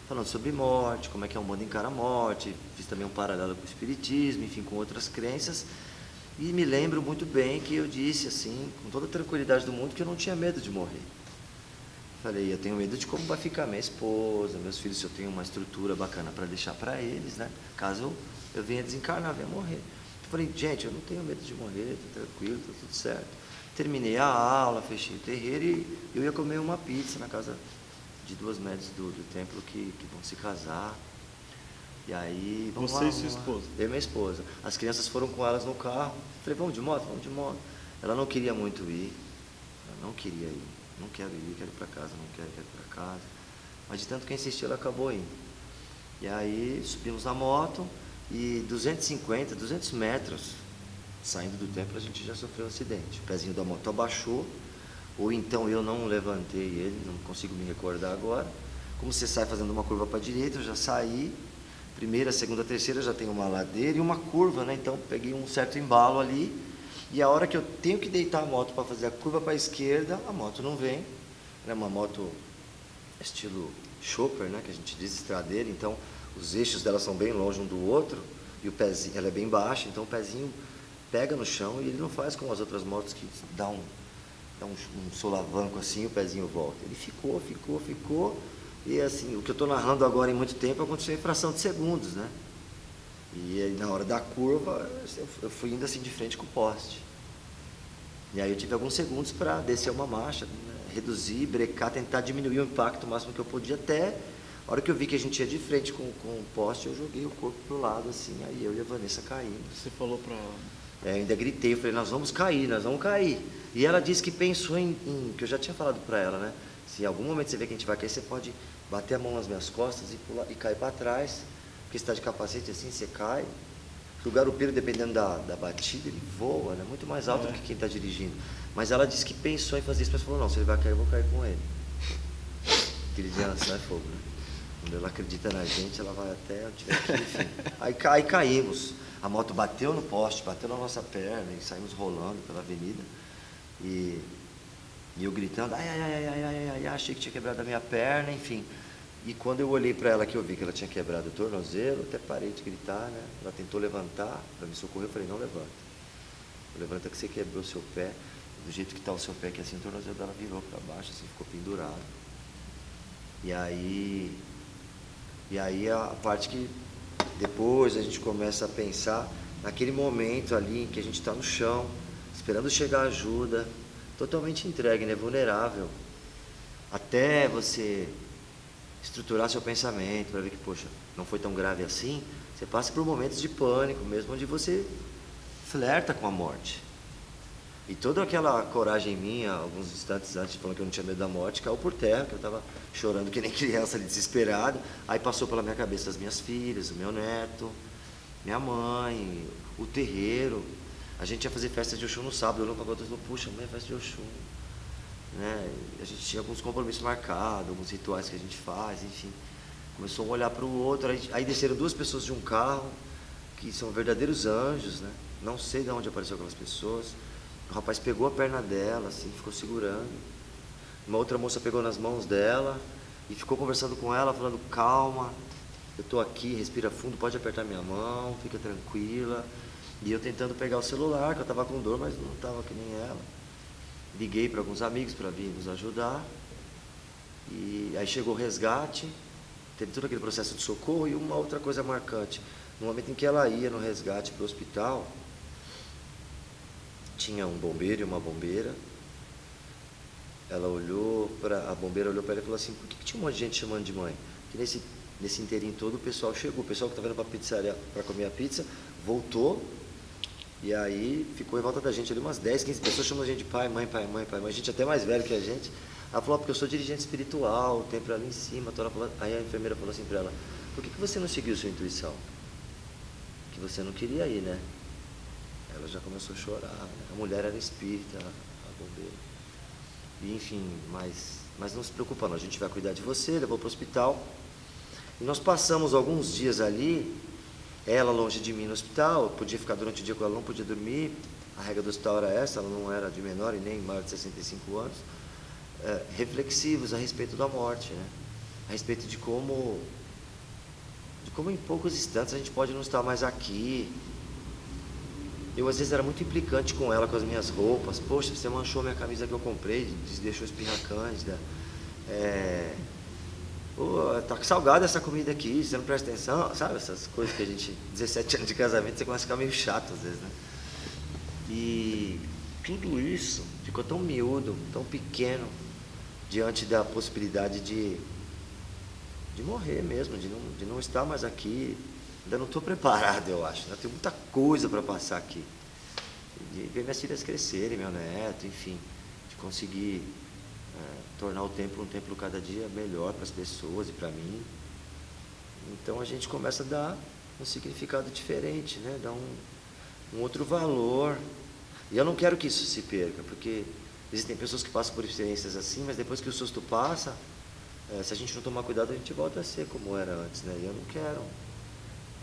falando sobre morte, como é que a Umbanda encara a morte, fiz também um paralelo com o espiritismo, enfim, com outras crenças. E me lembro muito bem que eu disse, assim, com toda a tranquilidade do mundo, que eu não tinha medo de morrer. Falei, eu tenho medo de como vai ficar minha esposa, meus filhos, se eu tenho uma estrutura bacana para deixar para eles, né? Caso eu venha desencarnar, venha morrer. Eu falei, gente, eu não tenho medo de morrer, estou tranquilo, está tudo certo. Terminei a aula, fechei o terreiro e eu ia comer uma pizza na casa de 2 médias do templo que vão se casar. E aí, vamos lá. Você e sua esposa? Eu e minha esposa. As crianças foram com elas no carro. Falei, vamos de moto? Vamos de moto. Ela não queria muito ir. Ela não queria ir. Não quero ir, quero ir para casa, não quero ir para casa. Mas de tanto que eu insisti, ela acabou indo. E aí, subimos na moto e 200 metros saindo do templo, a gente já sofreu um acidente. O pezinho da moto abaixou, ou então eu não levantei ele, não consigo me recordar agora. Como você sai fazendo uma curva para a direita, eu já saí. Primeira, segunda, terceira já tem uma ladeira e uma curva, né? Então peguei um certo embalo ali. E a hora que eu tenho que deitar a moto para fazer a curva para a esquerda, a moto não vem. É uma moto estilo chopper, né? Que a gente diz estradeira. Então os eixos dela são bem longe um do outro. E o pezinho, ela é bem baixa, então o pezinho pega no chão e ele não faz como as outras motos que dá um solavanco assim e o pezinho volta. Ele ficou. E assim, o que eu estou narrando agora em muito tempo aconteceu em fração de segundos, né? E aí, na hora da curva, eu fui indo assim de frente com o poste. E aí eu tive alguns segundos para descer uma marcha, né? Reduzir, brecar, tentar diminuir o impacto o máximo que eu podia, até a hora que eu vi que a gente ia de frente com o poste, eu joguei o corpo pro lado assim, aí eu e a Vanessa caímos. Você falou para ela? Eu ainda gritei, eu falei, nós vamos cair. E ela disse que pensou que eu já tinha falado para ela, né? Se em algum momento você vê que a gente vai cair, você pode bater a mão nas minhas costas e pular, e cair para trás, porque você está de capacete assim, você cai. O garupeiro, dependendo da batida, ele voa, né? Muito mais alto do que quem está dirigindo. Mas ela disse que pensou em fazer isso, mas falou, não, se ele vai cair, eu vou cair com ele. Aquele dia ela sai fogo, né? Quando ela acredita na gente, ela vai até onde tiver que ir, enfim. Aí caímos. A moto bateu no poste, bateu na nossa perna e saímos rolando pela avenida. E eu gritando, ai, achei que tinha quebrado a minha perna, enfim. E quando eu olhei para ela que eu vi que ela tinha quebrado o tornozelo, até parei de gritar, né? Ela tentou levantar para me socorrer, eu falei, não levanta. Levanta que você quebrou o seu pé, do jeito que está o seu pé, que assim o tornozelo dela virou para baixo, assim, ficou pendurado. E aí a parte que depois a gente começa a pensar naquele momento ali em que a gente está no chão, esperando chegar ajuda, totalmente entregue, né? Vulnerável, até você estruturar seu pensamento para ver que, poxa, não foi tão grave assim. Você passa por momentos de pânico mesmo, onde você flerta com a morte. E toda aquela coragem minha, alguns instantes antes, falando que eu não tinha medo da morte, caiu por terra, que eu estava chorando que nem criança ali, desesperado. Aí passou pela minha cabeça as minhas filhas, o meu neto, minha mãe, o terreiro. A gente ia fazer festa de Oxum no sábado, eu olhando para a outra e falei, puxa, amanhã é festa de Oxum. Né? A gente tinha alguns compromissos marcados, alguns rituais que a gente faz, enfim. Começou um a olhar para o outro, aí desceram 2 pessoas de um carro, que são verdadeiros anjos, né? Não sei de onde apareceram aquelas pessoas. O rapaz pegou a perna dela, assim, ficou segurando. Uma outra moça pegou nas mãos dela e ficou conversando com ela, falando, calma, eu estou aqui, respira fundo, pode apertar minha mão, fica tranquila. E eu tentando pegar o celular, que eu estava com dor, mas não estava que nem ela. Liguei para alguns amigos para vir nos ajudar. E aí chegou o resgate, teve todo aquele processo de socorro. E uma outra coisa marcante, no momento em que ela ia no resgate para o hospital, tinha um bombeiro e uma bombeira. A bombeira olhou para ela e falou assim: por que tinha um monte de gente chamando de mãe? Que nesse inteirinho todo o pessoal chegou, o pessoal que estava indo para a pizzaria para comer a pizza, voltou, e aí ficou em volta da gente ali umas 10, 15 pessoas chamando a gente de pai, mãe, pai, mãe, pai, mãe, gente até mais velho que a gente. Ela falou: porque eu sou dirigente espiritual, o templo é ali em cima. Aí a enfermeira falou assim para ela: por que você não seguiu sua intuição? Que você não queria ir, né? Ela já começou a chorar, né? A mulher era espírita, a bombeira. E, enfim, mas não se preocupa não, a gente vai cuidar de você. Levou para o hospital. E nós passamos alguns dias ali, ela longe de mim no hospital. Eu podia ficar durante o dia com ela, não podia dormir. A regra do hospital era essa, ela não era de menor e nem maior de 65 anos. Reflexivos a respeito da morte, né? A respeito de como em poucos instantes a gente pode não estar mais aqui. Eu às vezes era muito implicante com ela, com as minhas roupas. Poxa, você manchou minha camisa que eu comprei, deixou espirrar cândida. Tá salgada essa comida aqui, você não presta atenção, sabe? Essas coisas que a gente, 17 anos de casamento, você começa a ficar meio chato às vezes, né? E tudo isso ficou tão miúdo, tão pequeno, diante da possibilidade de morrer mesmo, de não estar mais aqui. Ainda não estou preparado, eu acho. Ainda tenho muita coisa para passar aqui. De ver minhas filhas crescerem, meu neto, enfim. De conseguir tornar o templo um templo cada dia melhor para as pessoas e para mim. Então a gente começa a dar um significado diferente, né? Dar um outro valor. E eu não quero que isso se perca, porque existem pessoas que passam por experiências assim, mas depois que o susto passa, se a gente não tomar cuidado, a gente volta a ser como era antes, né? E eu não quero.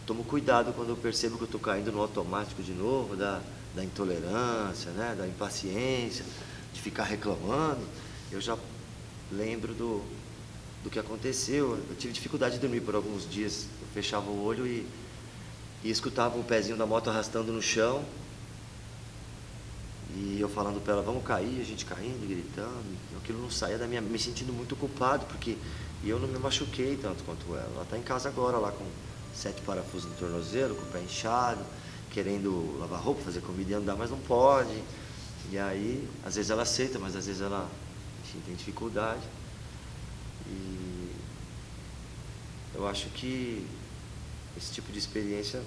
Tomo cuidado quando eu percebo que eu estou caindo no automático de novo, da intolerância, né? Da impaciência, de ficar reclamando. Eu já lembro do que aconteceu. Eu tive dificuldade de dormir por alguns dias. Eu fechava o olho e escutava o pezinho da moto arrastando no chão. E eu falando para ela: vamos cair, a gente caindo, gritando. Aquilo não saía da me sentindo muito culpado, porque eu não me machuquei tanto quanto ela. Ela está em casa agora, lá com 7 parafusos no tornozelo, com o pé inchado, querendo lavar roupa, fazer comida e andar, mas não pode. E aí, às vezes ela aceita, mas às vezes ela, enfim, tem dificuldade. E eu acho que esse tipo de experiência,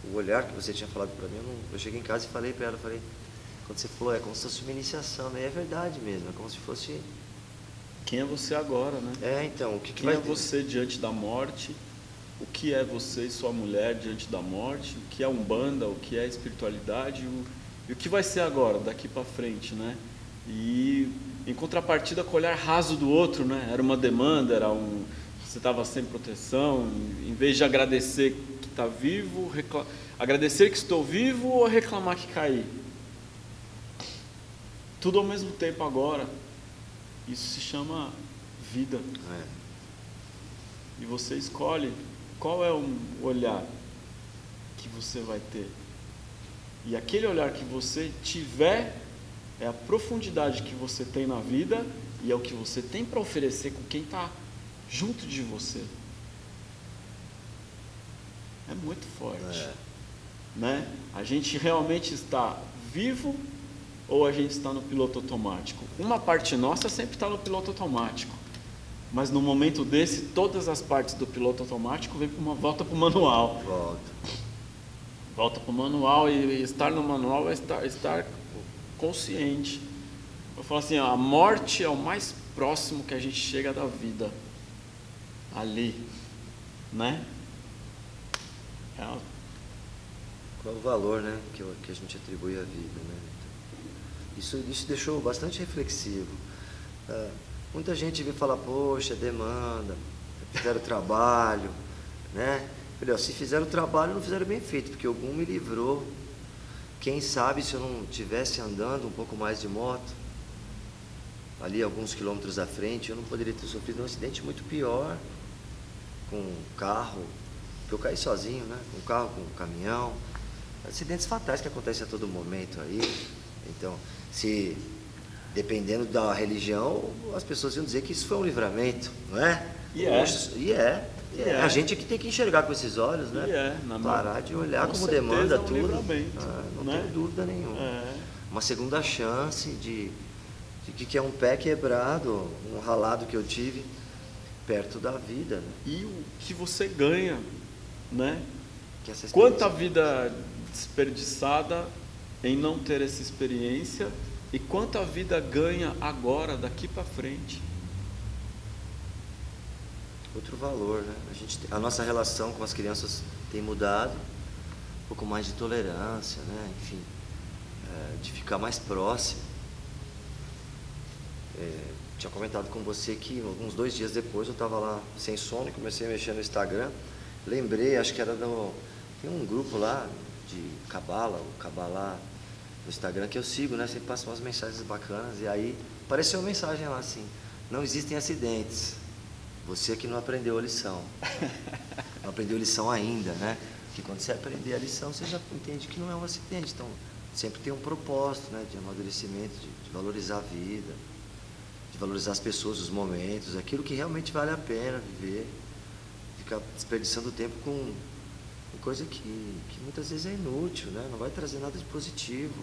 o olhar que você tinha falado para mim, eu cheguei em casa e falei para ela, quando você falou, é como se fosse uma iniciação, né? É verdade mesmo, é como se fosse... Quem é você agora, né? Então, o que Quem é você diante da morte? O que é você e sua mulher diante da morte? O que é Umbanda? O que é espiritualidade? E o que vai ser agora, daqui para frente, né? E em contrapartida com o olhar raso do outro, né? Era uma demanda, você estava sem proteção. Em vez de agradecer que está vivo, agradecer que estou vivo ou reclamar que caí? Tudo ao mesmo tempo agora. Isso se chama vida. E você escolhe qual é o olhar que você vai ter. E aquele olhar que você tiver é a profundidade que você tem na vida e é o que você tem para oferecer com quem está junto de você. É muito forte. Né? A gente realmente está vivo ou a gente está no piloto automático? Uma parte nossa sempre está no piloto automático, mas no momento desse, todas as partes do piloto automático vêm para uma volta para o manual. Volta para o manual, e estar no manual é estar consciente. Eu falo assim, a morte é o mais próximo que a gente chega da vida, ali, né? Qual o valor, né, que a gente atribui à vida, né? Isso deixou bastante reflexivo. Muita gente veio falar: poxa, demanda, fizeram trabalho, né? Falei: se fizeram o trabalho, não fizeram bem feito, porque algum me livrou. Quem sabe se eu não estivesse andando um pouco mais de moto, ali alguns quilômetros à frente, eu não poderia ter sofrido um acidente muito pior com um carro, porque eu caí sozinho, né? Com um carro, com um caminhão. Acidentes fatais que acontecem a todo momento aí. Então, se dependendo da religião, as pessoas iam dizer que isso foi um livramento, não é? E é. E é. A gente é que tem que enxergar com esses olhos, né? E é. Parar de olhar Com como certeza demanda é um tudo. livramento, Não né? tenho dúvida nenhuma. É. Uma segunda chance de que é um pé quebrado, um ralado que eu tive perto da vida, né? E o que você ganha, né? Que essa Quanta experiência- vida desperdiçada em não ter essa experiência e quanta vida ganha agora, daqui para frente. Outro valor, né? A nossa relação com as crianças tem mudado, um pouco mais de tolerância, né? Enfim, de ficar mais próximo. Tinha comentado com você que uns 2 dias depois eu estava lá sem sono e comecei a mexer no Instagram. Lembrei, acho que era tem um grupo lá de Cabala, o Cabalá, no Instagram que eu sigo, né? Sempre passa umas mensagens bacanas e aí apareceu uma mensagem lá assim: não existem acidentes. Você que não aprendeu a lição. Não aprendeu a lição ainda, né? Porque quando você aprender a lição, você já entende que não é um acidente. Então, sempre tem um propósito, né? De amadurecimento, de valorizar a vida, de valorizar as pessoas, os momentos, aquilo que realmente vale a pena viver. Ficar desperdiçando tempo com coisa que muitas vezes é inútil, né? Não vai trazer nada de positivo.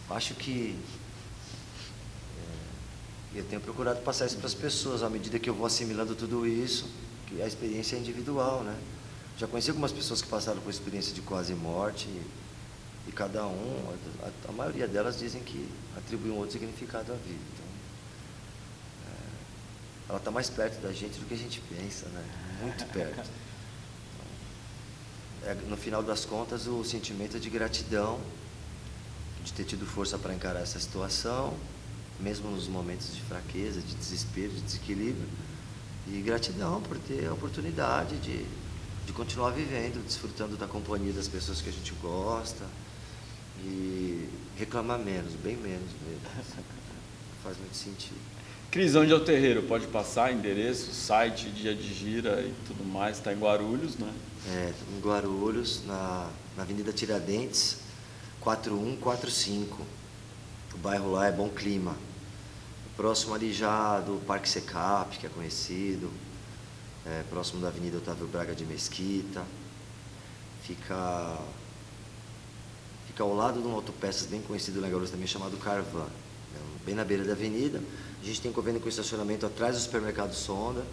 Acho que eu tenho procurado passar isso para as pessoas, à medida que eu vou assimilando tudo isso, que a experiência é individual, né? Já conheci algumas pessoas que passaram por experiência de quase morte e cada a maioria delas dizem que atribui um outro significado à vida. Então, ela está mais perto da gente do que a gente pensa, né? Muito perto. No final das contas, o sentimento é de gratidão, de ter tido força para encarar essa situação, mesmo nos momentos de fraqueza, de desespero, de desequilíbrio, e gratidão por ter a oportunidade de continuar vivendo, desfrutando da companhia das pessoas que a gente gosta e reclamar menos, bem menos mesmo. Faz muito sentido. Cris, onde é o terreiro? Pode passar, endereço, site, dia de gira e tudo mais, está em Guarulhos, né? Em Guarulhos, na Avenida Tiradentes, 4145. O bairro lá é Bom Clima. Próximo ali já do Parque Secap, que é conhecido. Próximo da Avenida Otávio Braga de Mesquita. Fica ao lado de um autopeças bem conhecido lá em Guarulhos também, chamado Carvan. Bem na beira da avenida. A gente tem convênio com estacionamento atrás do supermercado Sonda.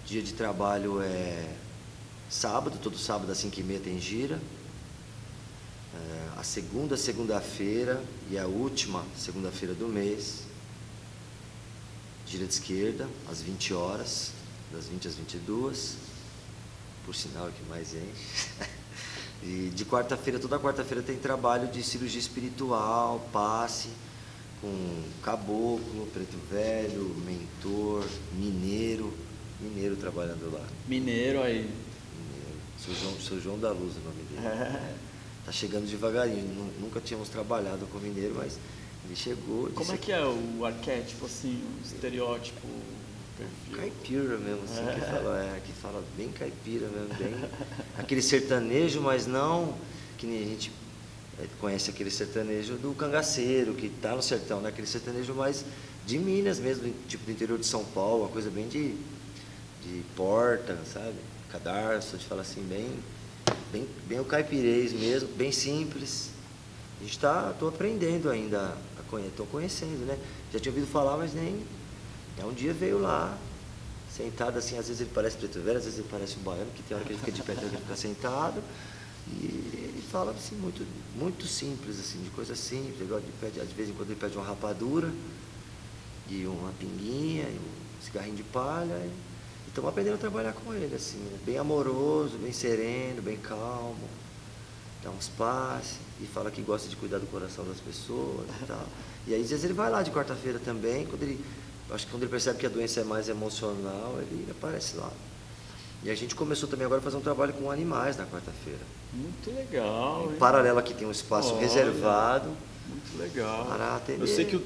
Dia de trabalho é sábado, todo sábado às 5h30 tem gira. A segunda-feira e a última segunda-feira do mês, gira de esquerda, às 20 horas, das 20 às 22, por sinal é que mais enche. E de quarta-feira, toda quarta-feira tem trabalho de cirurgia espiritual, passe, com caboclo, preto velho, mentor, mineiro trabalhando lá. Mineiro aí. Sou João da Luz o nome dele. Tá chegando devagarinho, nunca tínhamos trabalhado com mineiro, mas ele chegou. Como é que é o arquétipo, assim, o estereótipo, o perfil? Caipira mesmo, assim, que fala bem caipira mesmo, bem aquele sertanejo, mas não que nem a gente conhece aquele sertanejo do cangaceiro, que tá no sertão, né? Aquele sertanejo mais de Minas mesmo, tipo do interior de São Paulo, uma coisa bem de porta, sabe? Cadarço, de falar assim, bem o caipirês mesmo, bem simples. A gente tô aprendendo ainda, estou conhecendo, né? Já tinha ouvido falar, mas nem... Um dia veio lá, sentado assim, às vezes ele parece preto velho, às vezes ele parece um baiano, que tem hora que ele fica de pé, tem hora que ele fica sentado. E ele fala assim, muito, muito simples, assim, de coisa simples. De vez em quando ele pede uma rapadura, e uma pinguinha, e um cigarrinho de palha. E estamos aprendendo a trabalhar com ele, assim, né? Bem amoroso, bem sereno, bem calmo. Dá uns passes e fala que gosta de cuidar do coração das pessoas e tal. E aí, às vezes, ele vai lá de quarta-feira também, acho que quando ele percebe que a doença é mais emocional, ele aparece lá. E a gente começou também agora a fazer um trabalho com animais na quarta-feira. Muito legal, em paralelo aqui tem um espaço reservado. Muito legal. Para atender.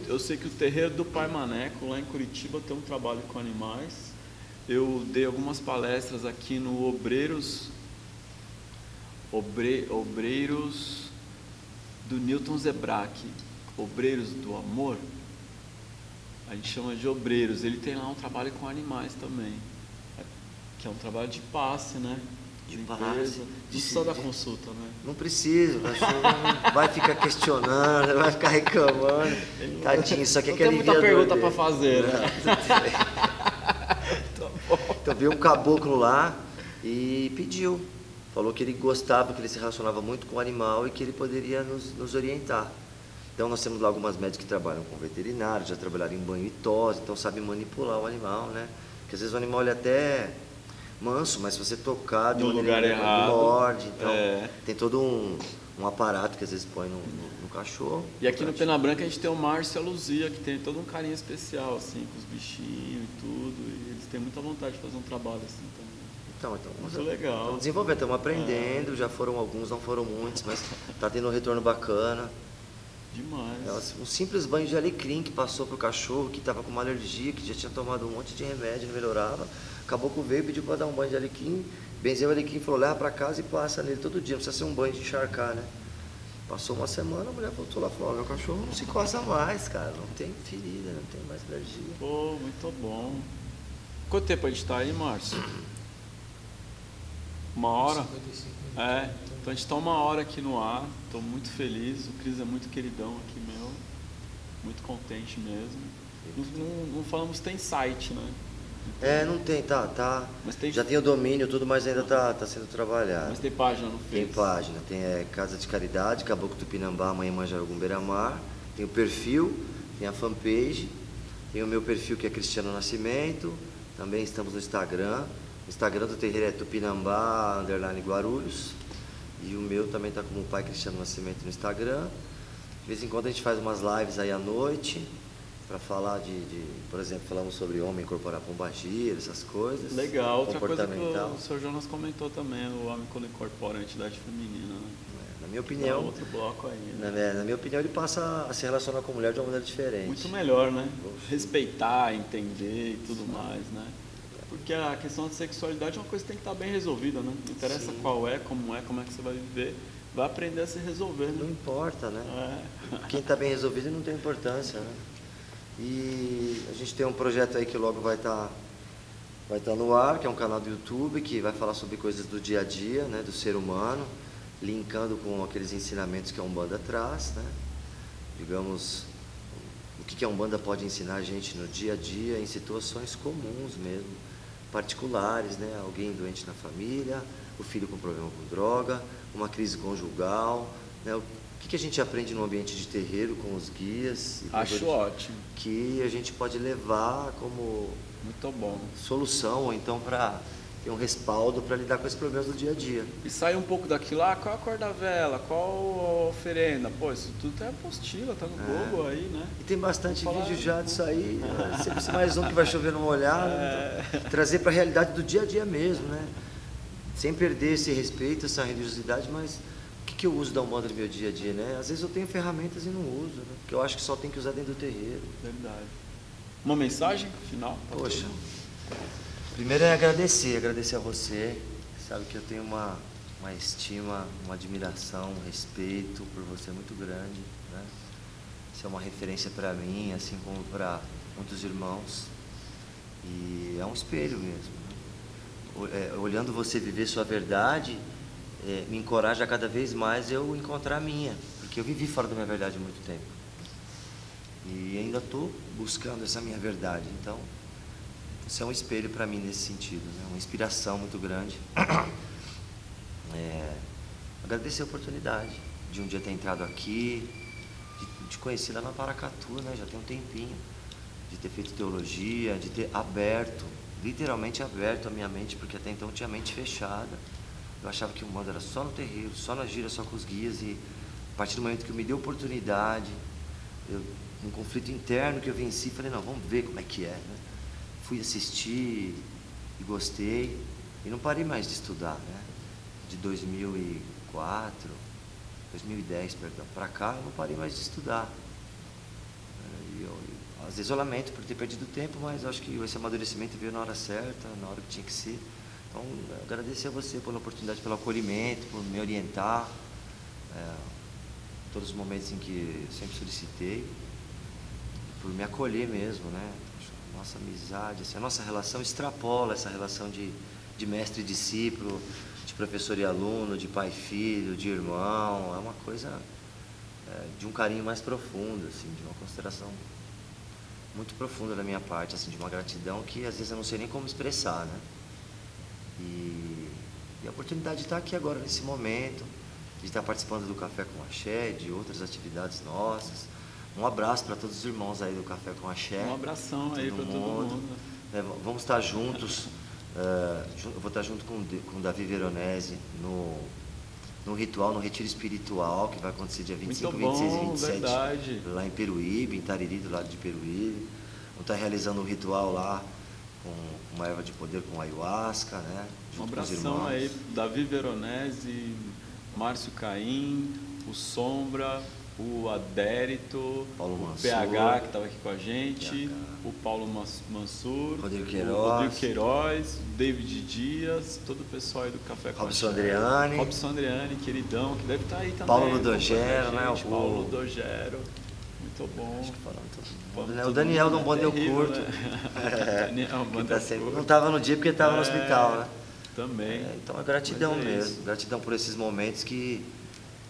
Eu sei que o terreiro do Pai Maneco, lá em Curitiba, tem um trabalho com animais. Eu dei algumas palestras aqui no Obreiros do Newton Zebrack, Obreiros do Amor, a gente chama de obreiros. Ele tem lá um trabalho com animais também, que é um trabalho de passe, né? De Limpeza. passe. Não precisa da consulta, né? Não precisa, o cachorro não vai ficar questionando, não vai ficar reclamando. Tadinho, só que não aquele tem muita pergunta para fazer, né? Tá bom. Então veio um caboclo lá e pediu. Falou que ele gostava, que ele se relacionava muito com o animal e que ele poderia nos orientar. Então nós temos lá algumas médicas que trabalham com veterinário, já trabalharam em banho e tosse, então sabem manipular o animal, né? Porque às vezes o animal ele é até manso, mas se você tocar de no uma lugar maneira, errado, ele morde. Então tem todo um aparato que às vezes põe no cachorro. E aqui no Pena Branca a gente tem o Márcio e a Luzia, que tem todo um carinho especial, assim, com os bichinhos e tudo. E eles têm muita vontade de fazer um trabalho assim também. Então, muito legal. Estamos desenvolvendo, estamos aprendendo, já foram alguns, não foram muitos, mas está tendo um retorno bacana. Demais. Um simples banho de alecrim que passou para o cachorro que estava com uma alergia, que já tinha tomado um monte de remédio, não melhorava. Acabou que veio e pediu para dar um banho de alecrim, benzeu o alecrim, falou, leva para casa e passa nele todo dia, não precisa ser um banho de encharcar, né? Passou uma semana, a mulher voltou lá e falou, meu cachorro não se coça mais, cara, não tem ferida, não tem mais alergia. Pô, muito bom. Quanto tempo a gente está aí, Márcio? 1 hora? 55 minutos. Então a gente está 1 hora aqui no ar, estou muito feliz, o Cris é muito queridão aqui meu, muito contente mesmo. Não falamos tem site, né? Não tem, tá. Mas tem... Já tem o domínio, tudo, mas ainda tá sendo trabalhado. Mas tem página no Face? Tem página, tem Casa de Caridade, Caboclo Tupinambá, Amanhã Manjarugum Beira-Mar, tem o perfil, tem a fanpage, tem o meu perfil que é Cristiano Nascimento, também estamos no Instagram. O Instagram do terreiro é Tupinambá, _Guarulhos. E o meu também está como Pai Cristiano Nascimento no Instagram. De vez em quando a gente faz umas lives aí à noite, para falar por exemplo, falamos sobre homem incorporar pombagira, essas coisas. Legal, outra coisa que o Sr. Jonas comentou também, o homem quando incorpora a entidade feminina, né? Na minha opinião, outro bloco aí, né? Na minha opinião, ele passa a se relacionar com a mulher de uma maneira diferente. Muito melhor, né? Respeitar, entender e tudo mais, né? Porque a questão da sexualidade é uma coisa que tem que estar bem resolvida, né? Não interessa qual como é que você vai viver, vai aprender a se resolver, né? Não importa, né? Quem está bem resolvido não tem importância, né? E a gente tem um projeto aí que logo vai estar no ar, que é um canal do YouTube, que vai falar sobre coisas do dia a dia, né? Do ser humano, linkando com aqueles ensinamentos que a Umbanda traz, né? Digamos, o que a Umbanda pode ensinar a gente no dia a dia, em situações comuns mesmo, particulares, né? Alguém doente na família, o filho com problema com droga, uma crise conjugal, né? O que a gente aprende no ambiente de terreiro com os guias? Acho ótimo. Que a gente pode levar como muito bom solução, ou então para ter um respaldo para lidar com esses problemas do dia a dia. E sai um pouco daquilo lá, qual a cor da vela, qual a oferenda? Pô, isso tudo tem apostila, tá no Google aí, né? E tem bastante vídeo já disso aí, sempre mais um que vai chover numa olhada, então, trazer para a realidade do dia a dia mesmo, né? Sem perder esse respeito, essa religiosidade, mas o que eu uso da Umbanda no meu dia a dia, né? Às vezes eu tenho ferramentas e não uso, né? Porque eu acho que só tem que usar dentro do terreiro. Verdade. Uma mensagem final? Poxa, primeiro é agradecer a você. Sabe que eu tenho uma estima, uma admiração, um respeito por você muito grande, né? Você é uma referência para mim, assim como para muitos irmãos. E é um espelho mesmo, né? Olhando você viver sua verdade, me encoraja cada vez mais eu encontrar a minha, porque eu vivi fora da minha verdade há muito tempo e ainda estou buscando essa minha verdade. Então isso é um espelho para mim nesse sentido, né? Uma inspiração muito grande. Agradecer a oportunidade de um dia ter entrado aqui, de conhecer lá na Paracatu, né? Já tem um tempinho, de ter feito teologia, de ter aberto, literalmente aberto a minha mente, porque até então tinha a mente fechada. Eu achava que o Umbanda era só no terreiro, só na gira, só com os guias, e a partir do momento que eu me dei oportunidade, um conflito interno que eu venci, falei, não, vamos ver como é que é, né? Fui assistir e gostei, e não parei mais de estudar, né? De 2010, para cá, eu não parei mais de estudar. Às vezes eu lamento por ter perdido tempo, mas eu acho que esse amadurecimento veio na hora certa, na hora que tinha que ser. Então, agradecer a você pela oportunidade, pelo acolhimento, por me orientar, todos os momentos em que eu sempre solicitei, por me acolher mesmo, né? Nossa amizade, assim, a nossa relação extrapola essa relação de mestre e discípulo, de professor e aluno, de pai e filho, de irmão. É uma coisa de um carinho mais profundo, assim, de uma consideração muito profunda da minha parte, assim, de uma gratidão que às vezes eu não sei nem como expressar, né? E a oportunidade de estar aqui agora nesse momento, de estar participando do Café com Axé, de outras atividades nossas. Um abraço para todos os irmãos aí do Café com Axé. Um abração aí para todo mundo. Vamos estar juntos. Eu vou estar junto com o Davi Veronese no ritual, no retiro espiritual, que vai acontecer dia 25, Muito bom, 26 e 27, verdade. lá em Peruíbe, em Tariri, do lado de Peruíbe. Vamos estar realizando um ritual lá com uma erva de poder, com ayahuasca, né? Um abração aí, Davi Veronese, Márcio Caim, o Sombra, o Adérito, Paulo o Mansur, PH que estava aqui com a gente, o Paulo Mansur, Rodrigo o Rodrigo Queiroz, o David Dias, todo o pessoal aí do Café com Robson Andreani. Robson Andreani, queridão, que deve estar aí também. Paulo Ludogero, né? Paulo Ludogero, muito bom. Acho que falando todo mundo, né? O Daniel do Bando Eu Curto. Né? Daniel, tá sempre, não estava no dia porque estava no hospital, né? Também. Então é gratidão mesmo, gratidão por esses momentos que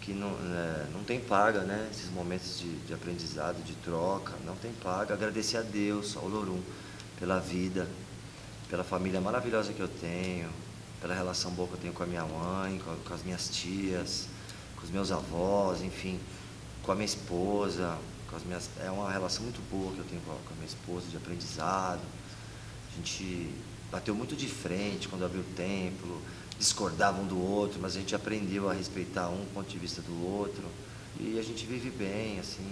não tem paga, né? Esses momentos de aprendizado, de troca, não tem paga. Agradecer a Deus, ao Lorum, pela vida, pela família maravilhosa que eu tenho, pela relação boa que eu tenho com a minha mãe, com as minhas tias, com os meus avós, enfim, com a minha esposa, é uma relação muito boa que eu tenho com a minha esposa, de aprendizado. A gente bateu muito de frente quando abriu o templo, discordava um do outro, mas a gente aprendeu a respeitar um ponto de vista do outro e a gente vive bem, assim,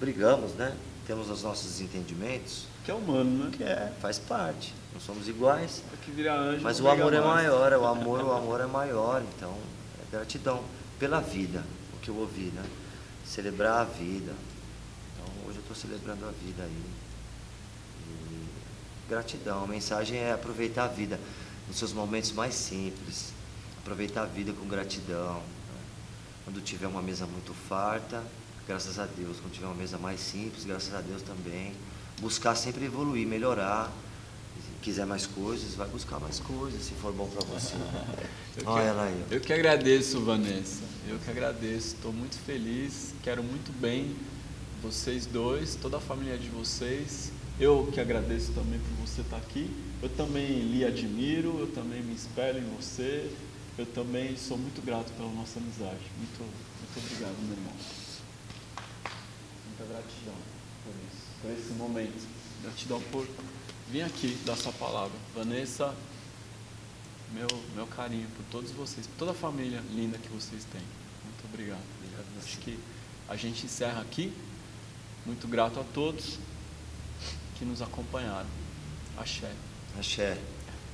brigamos, né? Temos os nossos desentendimentos. Que é humano, né? Faz parte, não somos iguais, que vira anjo, mas o amor é maior, o amor é maior, então é gratidão pela vida, o que eu ouvi, né? Celebrar a vida. Então hoje eu estou celebrando a vida aí. Gratidão, a mensagem é aproveitar a vida nos seus momentos mais simples, aproveitar a vida com gratidão, né? Quando tiver uma mesa muito farta, graças a Deus. Quando tiver uma mesa mais simples, graças a Deus também. Buscar sempre evoluir, melhorar. Se quiser mais coisas, vai buscar mais coisas, se for bom para você. Olha ela aí. Eu que agradeço, Vanessa, eu que agradeço, estou muito feliz, quero muito bem vocês dois, toda a família de vocês. Eu que agradeço também por você estar aqui. Eu também lhe admiro, eu também me espelho em você. Eu também sou muito grato pela nossa amizade. Muito obrigado, meu irmão. Muita gratidão por isso, por esse momento. Gratidão por vir aqui dar sua palavra. Vanessa, meu carinho por todos vocês, por toda a família linda que vocês têm. Muito obrigado. Acho que a gente encerra aqui. Muito grato a todos que nos acompanharam. Axé. Axé.